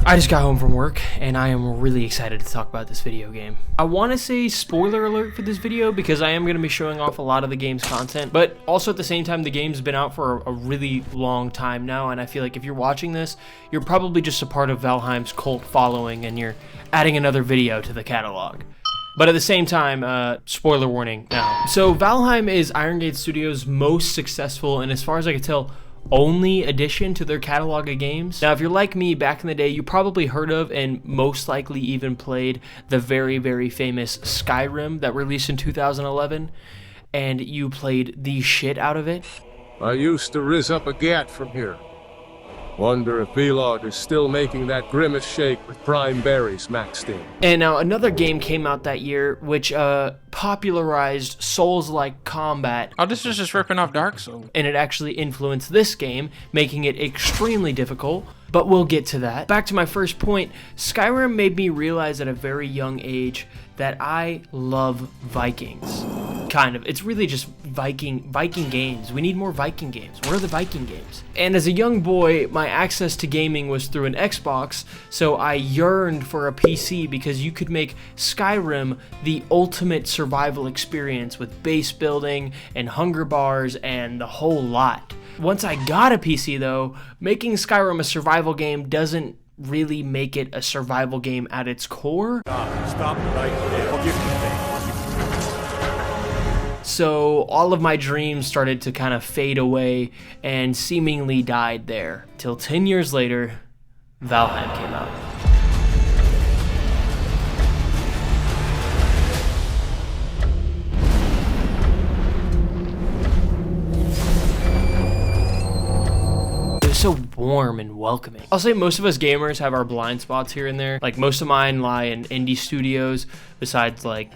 I just got home from work, and I am really excited to talk about this video game. I want to say spoiler alert for this video because I am going to be showing off a lot of the game's content, but also at the same time, the game's been out for a really long time now, and I feel like if you're watching this, you're probably just a part of Valheim's cult following, and you're adding another video to the catalog. But at the same time, spoiler warning now. So Valheim is Iron Gate Studios' most successful, and as far as I can tell, only addition to their catalog of games. Now, if you're like me, back in the day, you probably heard of and most likely even played the very, very famous Skyrim that released in 2011, and you played the shit out of it. I used to riz up a gat from here. Wonder if Vlog is still making that grimace shake with prime berries maxed in. And now another game came out that year which popularized Souls-like combat. Oh, this is just ripping off Dark Souls. And it actually influenced this game, making it extremely difficult, but we'll get to that. Back to my first point, Skyrim made me realize at a very young age that I love Vikings. Kind of. It's really just Viking games. We need more Viking games. Where are the Viking games? And as a young boy, my access to gaming was through an Xbox, so I yearned for a PC because you could make Skyrim the ultimate survival experience with base building and hunger bars and the whole lot. Once I got a PC though, making Skyrim a survival game doesn't really make it a survival game at its core. Stop right there. I'll give you things. So all of my dreams started to kind of fade away and seemingly died there. Till 10 years later, Valheim came out. It was so warm and welcoming. I'll say most of us gamers have our blind spots here and there. Like most of mine lie in indie studios besides like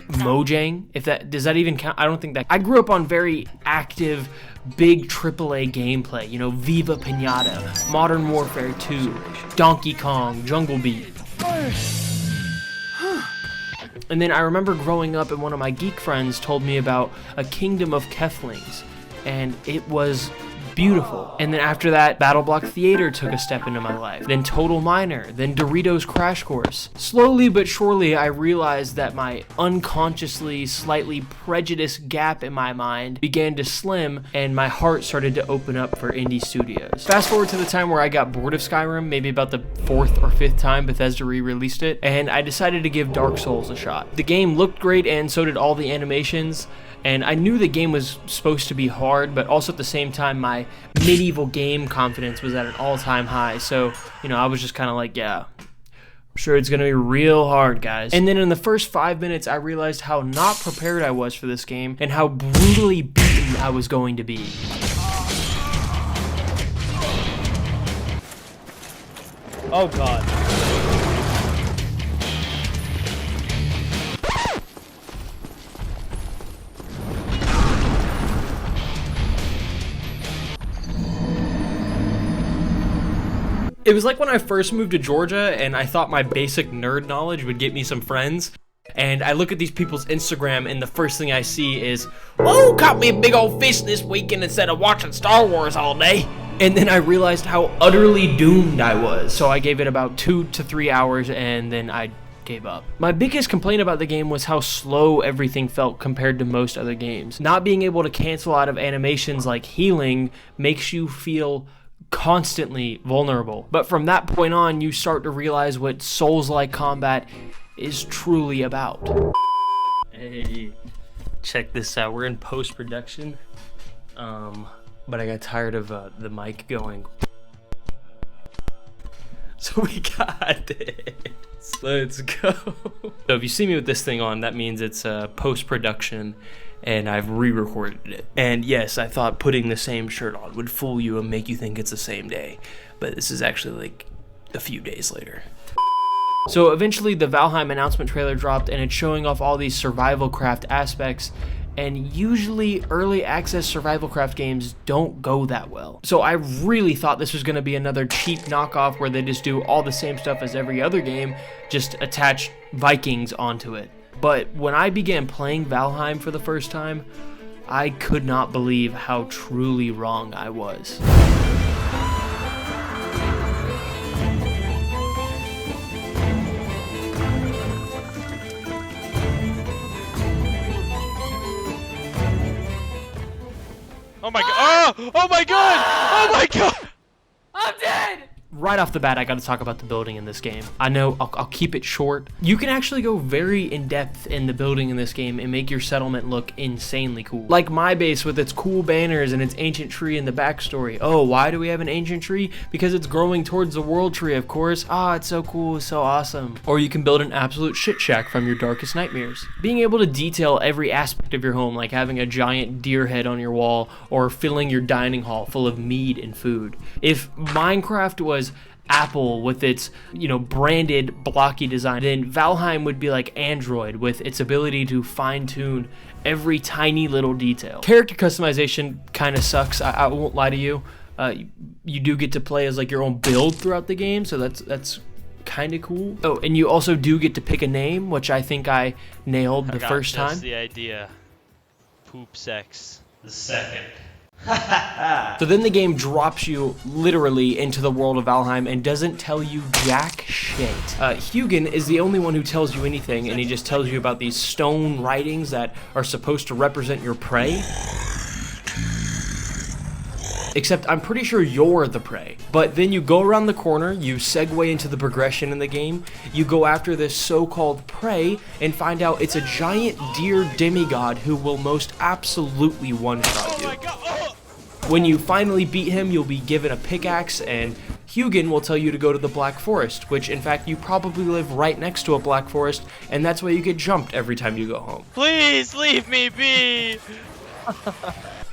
Mojang, if that does that even count? I don't think that. I grew up on very active, big AAA gameplay. You know, Viva Pinata, Modern Warfare 2, Donkey Kong, Jungle Beat. And then I remember growing up and one of my geek friends told me about a kingdom of Keflings, and it was beautiful. And then after that, Battle Block Theater took a step into my life. Then Total Miner, then Doritos Crash Course. Slowly but surely, I realized that my unconsciously, slightly prejudiced gap in my mind began to slim, and my heart started to open up for indie studios. Fast forward to the time where I got bored of Skyrim, maybe about the 4th or 5th time Bethesda re-released it, and I decided to give Dark Souls a shot. The game looked great, and so did all the animations. And I knew the game was supposed to be hard, but also at the same time, my medieval game confidence was at an all-time high. So, you know, I was just kind of like, yeah, I'm sure it's going to be real hard, guys. And then in the first 5 minutes, I realized how not prepared I was for this game and how brutally beaten I was going to be. Oh, God. It was like when I first moved to Georgia and I thought my basic nerd knowledge would get me some friends. And I look at these people's Instagram and the first thing I see is, "Oh, caught me a big old fish this weekend instead of watching Star Wars all day." And then I realized how utterly doomed I was. So I gave it about 2 to 3 hours and then I gave up. My biggest complaint about the game was how slow everything felt compared to most other games. Not being able to cancel out of animations like healing makes you feel constantly vulnerable. But from that point on, you start to realize what Souls-like combat is truly about. Hey, check this out. We're in post-production, but I got tired of the mic going. So we got this. Let's go. So if you see me with this thing on, that means it's post-production, and I've re-recorded it. And yes, I thought putting the same shirt on would fool you and make you think it's the same day, but this is actually like a few days later. So eventually the Valheim announcement trailer dropped, and it's showing off all these survival craft aspects, and usually early access survival craft games don't go that well. So I really thought this was going to be another cheap knockoff where they just do all the same stuff as every other game, just attach Vikings onto it. But when I began playing Valheim for the first time, I could not believe how truly wrong I was. no! Oh my god! Oh my god! I'm dead! Right off the bat, I gotta talk about the building in this game. I know, I'll keep it short. You can actually go very in-depth in the building in this game and make your settlement look insanely cool. Like my base with its cool banners and its ancient tree in the backstory. Oh, why do we have an ancient tree? Because it's growing towards the world tree, of course. Ah, it's so cool, it's so awesome. Or you can build an absolute shit shack from your darkest nightmares. Being able to detail every aspect of your home, like having a giant deer head on your wall or filling your dining hall full of mead and food. If Minecraft was Apple with its, branded blocky design, then Valheim would be like Android with its ability to fine-tune every tiny little detail. Character customization kind of sucks, I won't lie to you. You do get to play as like your own build throughout the game, so that's kind of cool. Oh, and you also do get to pick a name, which I think I nailed the first time. That's the idea. Poop sex. The second. So then the game drops you literally into the world of Valheim and doesn't tell you jack shit. Hugin is the only one who tells you anything, and he just tells you about these stone writings that are supposed to represent your prey. Except I'm pretty sure you're the prey. But then you go around the corner, you segue into the progression in the game, you go after this so-called prey and find out it's a giant deer demigod who will most absolutely one-shot you. When you finally beat him, you'll be given a pickaxe, and Hugin will tell you to go to the Black Forest, which in fact you probably live right next to a Black Forest, and that's why you get jumped every time you go home. Please leave me be!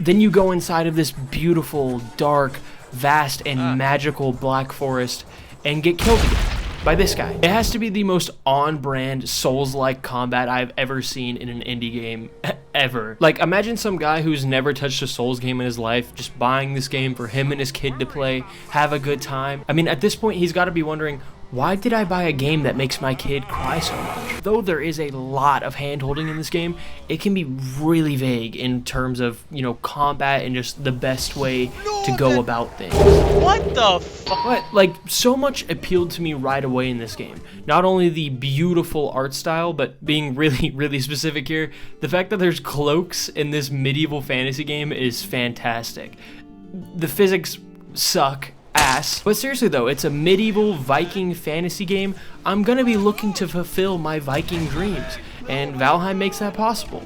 Then you go inside of this beautiful, dark, vast, and magical Black Forest and get killed again by this guy. It has to be the most on-brand Souls-like combat I've ever seen in an indie game, ever. Like, imagine some guy who's never touched a Souls game in his life just buying this game for him and his kid to play, have a good time. I mean, at this point, he's got to be wondering, why did I buy a game that makes my kid cry so much? Though there is a lot of hand-holding in this game, it can be really vague in terms of, combat and just the best way to go about things. What the fuck? But, like, so much appealed to me right away in this game. Not only the beautiful art style, but being really, really specific here, the fact that there's cloaks in this medieval fantasy game is fantastic. The physics suck ass. But seriously though, it's a medieval Viking fantasy game. I'm gonna be looking to fulfill my Viking dreams, and Valheim makes that possible.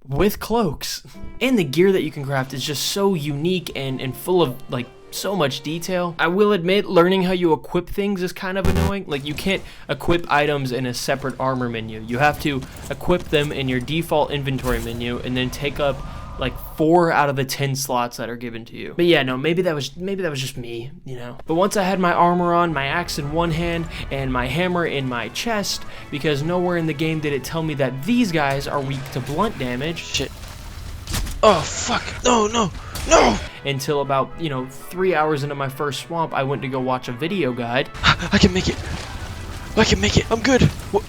With cloaks. And the gear that you can craft is just so unique and full of, like, so much detail. I will admit, learning how you equip things is kind of annoying. Like, you can't equip items in a separate armor menu. You have to equip them in your default inventory menu and then take up like 4 out of the 10 slots that are given to you. But yeah, no, maybe that was just me, But once I had my armor on, my axe in one hand, and my hammer in my chest, because nowhere in the game did it tell me that these guys are weak to blunt damage. Shit. Oh, fuck. No, no, no! Until about, 3 hours into my first swamp, I went to go watch a video guide. I can make it. I can make it. I'm good. What?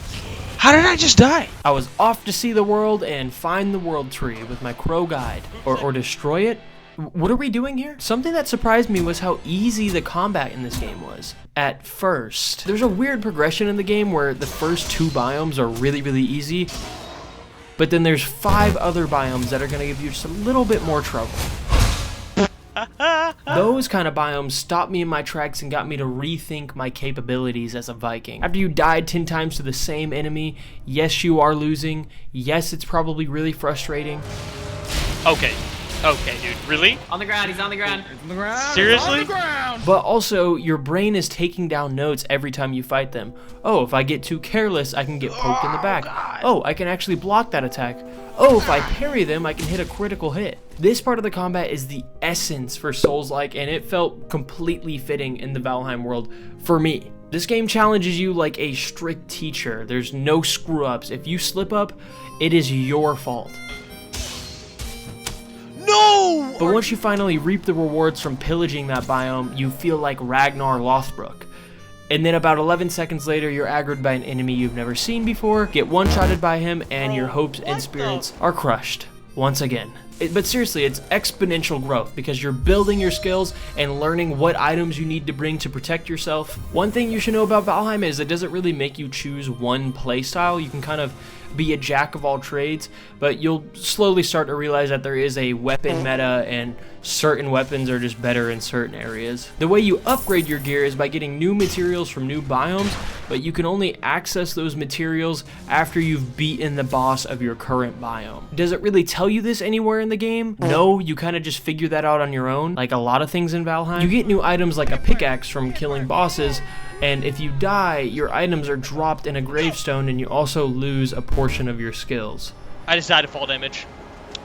How did I just die? I was off to see the world and find the world tree with my crow guide. Or destroy it? What are we doing here? Something that surprised me was how easy the combat in this game was. At first. There's a weird progression in the game where the first 2 biomes are really, really easy. But then there's 5 other biomes that are going to give you just a little bit more trouble. Those kind of biomes stopped me in my tracks and got me to rethink my capabilities as a Viking. After you died 10 times to the same enemy, yes, you are losing. Yes, it's probably really frustrating. Okay, dude. Really? On the ground, he's on the ground. Seriously? But also, your brain is taking down notes every time you fight them. Oh, if I get too careless, I can get poked in the back. Oh, I can actually block that attack. Oh, if I parry them, I can hit a critical hit. This part of the combat is the essence for Souls-like, and it felt completely fitting in the Valheim world for me. This game challenges you like a strict teacher. There's no screw-ups. If you slip up, it is your fault. No! But once you finally reap the rewards from pillaging that biome, you feel like Ragnar Lothbrok. And then about 11 seconds later, you're aggroed by an enemy you've never seen before, get one-shotted by him, and your hopes and spirits are crushed once again. But seriously, it's exponential growth because you're building your skills and learning what items you need to bring to protect yourself. One thing you should know about Valheim is it doesn't really make you choose one playstyle. You can kind of be a jack of all trades, but you'll slowly start to realize that there is a weapon meta and certain weapons are just better in certain areas. The way you upgrade your gear is by getting new materials from new biomes, but you can only access those materials after you've beaten the boss of your current biome. Does it really tell you this anywhere in the game? No, you kind of just figure that out on your own, like a lot of things in Valheim. You get new items like a pickaxe from killing bosses, and if you die, your items are dropped in a gravestone and you also lose a portion of your skills. I just died of fall damage.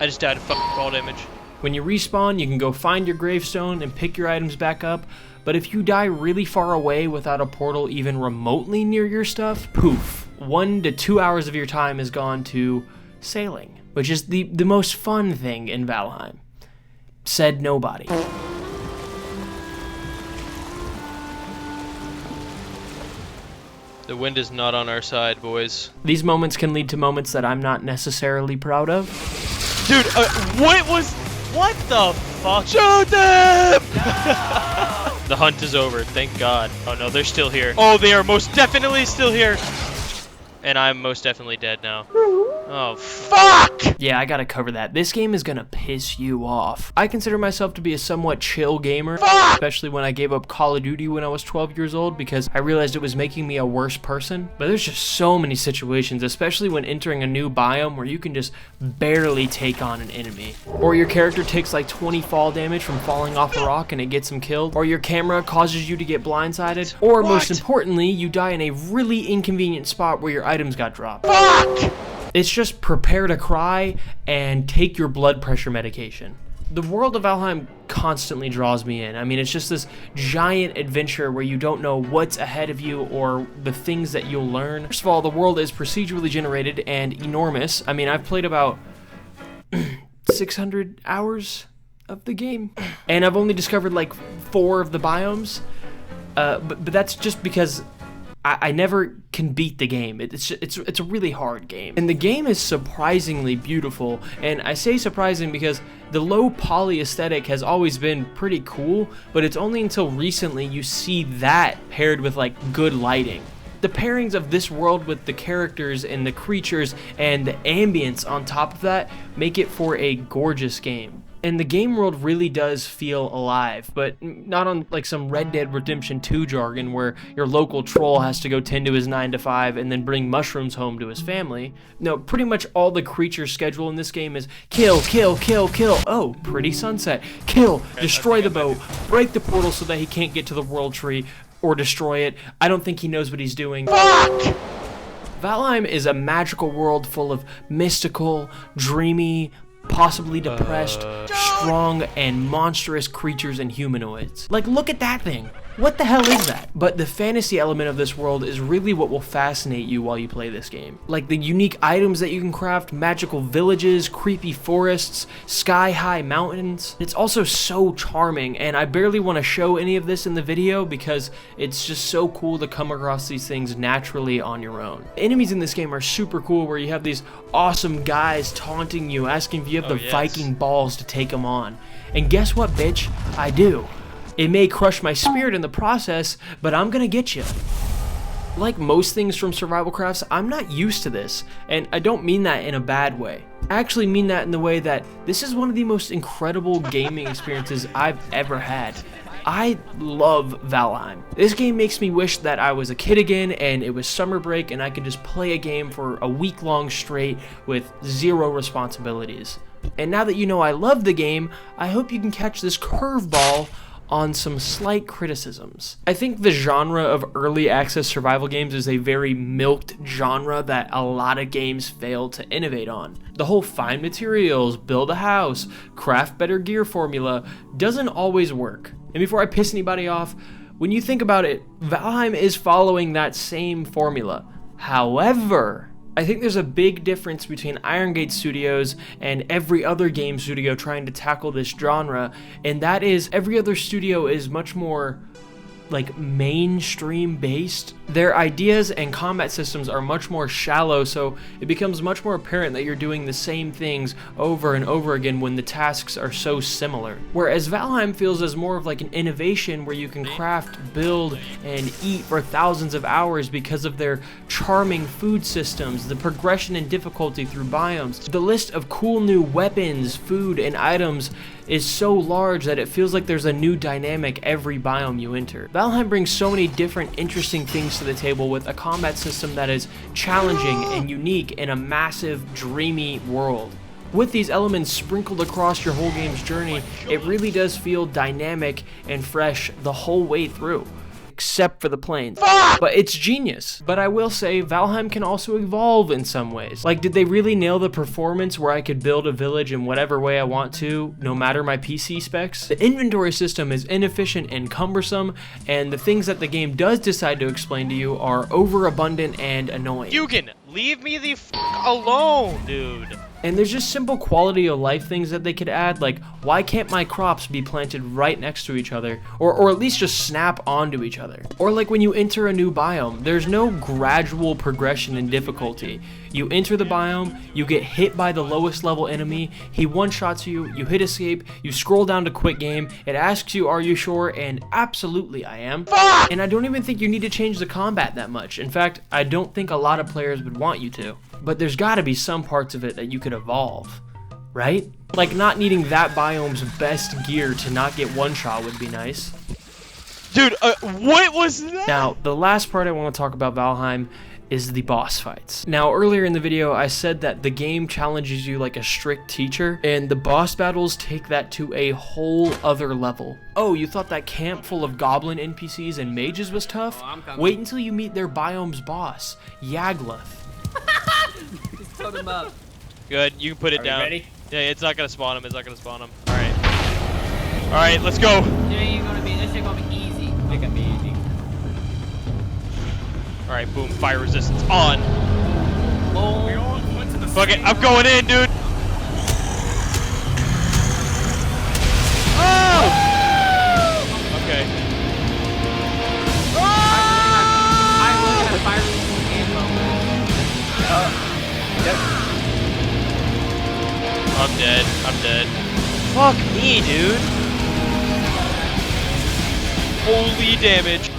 I just died of fucking fall damage. When you respawn, you can go find your gravestone and pick your items back up, but if you die really far away without a portal even remotely near your stuff, poof. 1 to 2 hours of your time is gone to sailing, which is the most fun thing in Valheim. Said nobody. The wind is not on our side, boys. These moments can lead to moments that I'm not necessarily proud of. Dude, what the fuck? Shoot them! The hunt is over, thank God. Oh no, they're still here. Oh, they are most definitely still here. And I'm most definitely dead now. Oh, fuck! Yeah, I gotta cover that. This game is gonna piss you off. I consider myself to be a somewhat chill gamer, especially when I gave up Call of Duty when I was 12 years old because I realized it was making me a worse person. But there's just so many situations, especially when entering a new biome where you can just barely take on an enemy. Or your character takes like 20 fall damage from falling off a rock and it gets him killed. Or your camera causes you to get blindsided. Or most importantly, you die in a really inconvenient spot where your items got dropped. Fuck! It's just prepare to cry and take your blood pressure medication. The world of Valheim constantly draws me in. I mean, it's just this giant adventure where you don't know what's ahead of you or the things that you'll learn. First of all, the world is procedurally generated and enormous. I mean, I've played about 600 hours of the game, and I've only discovered like 4 of the biomes. But that's just because I never can beat the game. It's a really hard game. And the game is surprisingly beautiful. And I say surprising because the low poly aesthetic has always been pretty cool, but it's only until recently you see that paired with like good lighting. The pairings of this world with the characters and the creatures and the ambience on top of that make it for a gorgeous game. And the game world really does feel alive, but not on like some Red Dead Redemption 2 jargon where your local troll has to go tend to his 9 to 5 and then bring mushrooms home to his family. No, pretty much all the creatures schedule in this game is kill, kill, kill, kill. Oh, pretty sunset. Kill, destroy the boat, break the portal so that he can't get to the world tree, or destroy it. I don't think he knows what he's doing. Fuck! Valheim is a magical world full of mystical, dreamy, possibly depressed, strong, and monstrous creatures and humanoids. Like, look at that thing. What the hell is that? But the fantasy element of this world is really what will fascinate you while you play this game. Like the unique items that you can craft, magical villages, creepy forests, sky-high mountains. It's also so charming, and I barely want to show any of this in the video because it's just so cool to come across these things naturally on your own. Enemies in this game are super cool where you have these awesome guys taunting you, asking if you have the Viking balls to take them on. And guess what, bitch? I do. It may crush my spirit in the process, but I'm gonna get you. Like most things from survival crafts, I'm not used to this, and I don't mean that in a bad way. I actually mean that in the way that this is one of the most incredible gaming experiences I've ever had. I love Valheim. This game makes me wish that I was a kid again and it was summer break and I could just play a game for a week long straight with 0 responsibilities. And now that you know I love the game, I hope you can catch this curveball on some slight criticisms. I think the genre of early access survival games is a very milked genre that a lot of games fail to innovate on. The whole find materials, build a house, craft better gear formula doesn't always work. And before I piss anybody off, when you think about it, Valheim is following that same formula. However, I think there's a big difference between Iron Gate Studios and every other game studio trying to tackle this genre, and that is every other studio is much more like mainstream based. Their ideas and combat systems are much more shallow, so it becomes much more apparent that you're doing the same things over and over again when the tasks are so similar. Whereas Valheim feels as more of like an innovation where you can craft, build, and eat for thousands of hours because of their charming food systems, the progression in difficulty through biomes. The list of cool new weapons, food, and items is so large that it feels like there's a new dynamic every biome you enter. Valheim brings so many different interesting things to the table with a combat system that is challenging and unique in a massive, dreamy world. With these elements sprinkled across your whole game's journey, it really does feel dynamic and fresh the whole way through. Except for the planes. But it's genius. But I will say, Valheim can also evolve in some ways. Like, did they really nail the performance where I could build a village in whatever way I want to, no matter my PC specs? The inventory system is inefficient and cumbersome, and the things that the game does decide to explain to you are overabundant and annoying. Yugen, leave me the f alone, dude. And there's just simple quality of life things that they could add, like why can't my crops be planted right next to each other, or at least just snap onto each other? Or like when you enter a new biome, there's no gradual progression in difficulty. You enter the biome, you get hit by the lowest level enemy, he one-shots you, you hit escape, you scroll down to quit game, it asks you are you sure, and absolutely I am. And I don't even think you need to change the combat that much. In fact, I don't think a lot of players would want you to. But there's gotta be some parts of it that you could evolve, right? Like not needing that biome's best gear to not get one shot would be nice. Dude, what was that? Now, the last part I want to talk about Valheim is the boss fights. Now, earlier in the video, I said that the game challenges you like a strict teacher, and the boss battles take that to a whole other level. Oh, you thought that camp full of goblin NPCs and mages was tough? Wait until you meet their biome's boss, Yagluth. Just tote him up. Good, you can put it down. Ready? Yeah, it's not gonna spawn him. It's not gonna spawn him. All right. All right, let's go. This ain't gonna be easy. It can be easy. All right, boom. Fire resistance on. Oh. Fuck it, I'm going in, dude. Oh! Okay. I really had a fire resistance ammo. I'm dead. I'm dead. Fuck me, dude. Holy damage.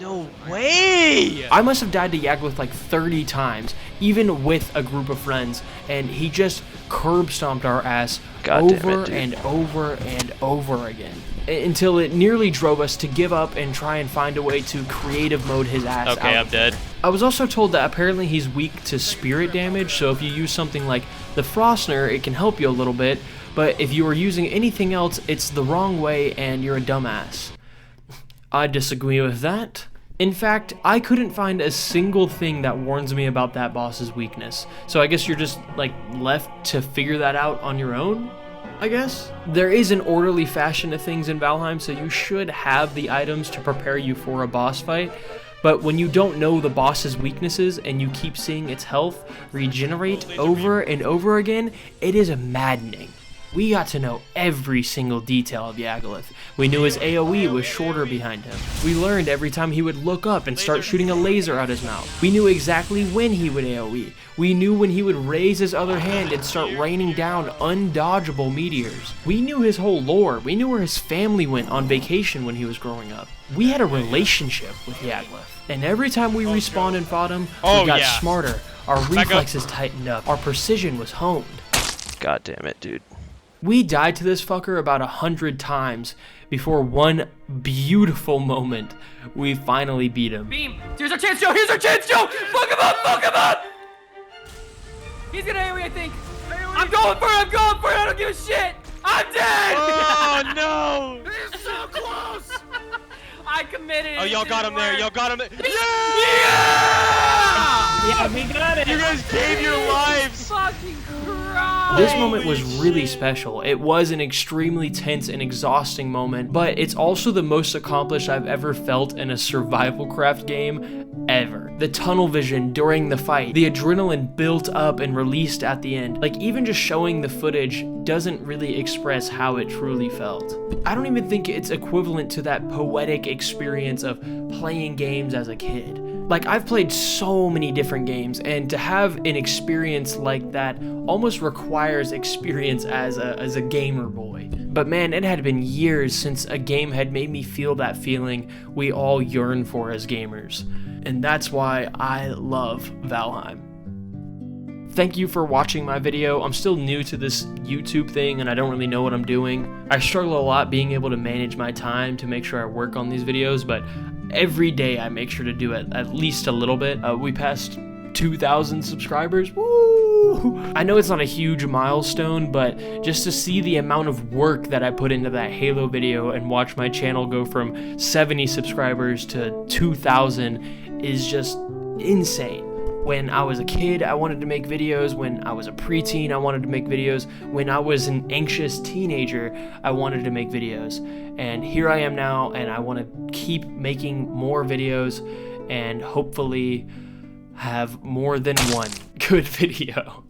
No way! I must have died to Yagluth like 30 times, even with a group of friends, and he just curb stomped our ass over and over and over again. Until it nearly drove us to give up and try and find a way to creative mode his ass out. Okay, I'm dead. I was also told that apparently he's weak to spirit damage, so if you use something like the Frostner, it can help you a little bit, but if you are using anything else, it's the wrong way and you're a dumbass. I disagree with that. In fact, I couldn't find a single thing that warns me about that boss's weakness, so I guess you're just, like, left to figure that out on your own? I guess. There is an orderly fashion to things in Valheim, so you should have the items to prepare you for a boss fight, but when you don't know the boss's weaknesses and you keep seeing its health regenerate over and over again, it is maddening. We got to know every single detail of Yagluth. We knew his AoE was shorter behind him. We learned every time he would look up and start shooting a laser out his mouth. We knew exactly when he would AoE. We knew when he would raise his other hand and start raining down undodgeable meteors. We knew his whole lore. We knew where his family went on vacation when he was growing up. We had a relationship with Yagluth. And every time we respawned and fought him, we got smarter. Our reflexes tightened up. Our precision was honed. God damn it, dude. We died to this fucker about 100 times before one beautiful moment we finally beat him. Beam! Here's our chance, Joe! Here's our chance, Joe! Fuck him up! Fuck him up! He's gonna AoE, I think. I'm going for it! I'm going for it! I don't give a shit! I'm dead! Oh no! He's so close! I committed. Oh, y'all got him there. Y'all got him there. Yeah! Yeah, we got it. You guys gave your lives. Fucking Christ! This moment was really special. It was an extremely tense and exhausting moment, but it's also the most accomplished I've ever felt in a survival craft game ever. The tunnel vision during the fight, the adrenaline built up and released at the end. Like, even just showing the footage doesn't really express how it truly felt. I don't even think it's equivalent to that poetic experience of playing games as a kid. Like, I've played so many different games, and to have an experience like that almost requires experience as a gamer boy. But man, it had been years since a game had made me feel that feeling we all yearn for as gamers. And that's why I love Valheim. Thank you for watching my video. I'm still new to this YouTube thing and I don't really know what I'm doing. I struggle a lot being able to manage my time to make sure I work on these videos, but every day I make sure to do it at least a little bit. We passed 2,000 subscribers. Woo! I know it's not a huge milestone, but just to see the amount of work that I put into that Halo video and watch my channel go from 70 subscribers to 2,000 is just insane. When I was a kid, I wanted to make videos. When I was a preteen, I wanted to make videos. When I was an anxious teenager, I wanted to make videos. And here I am now, and I want to keep making more videos and hopefully have more than one good video.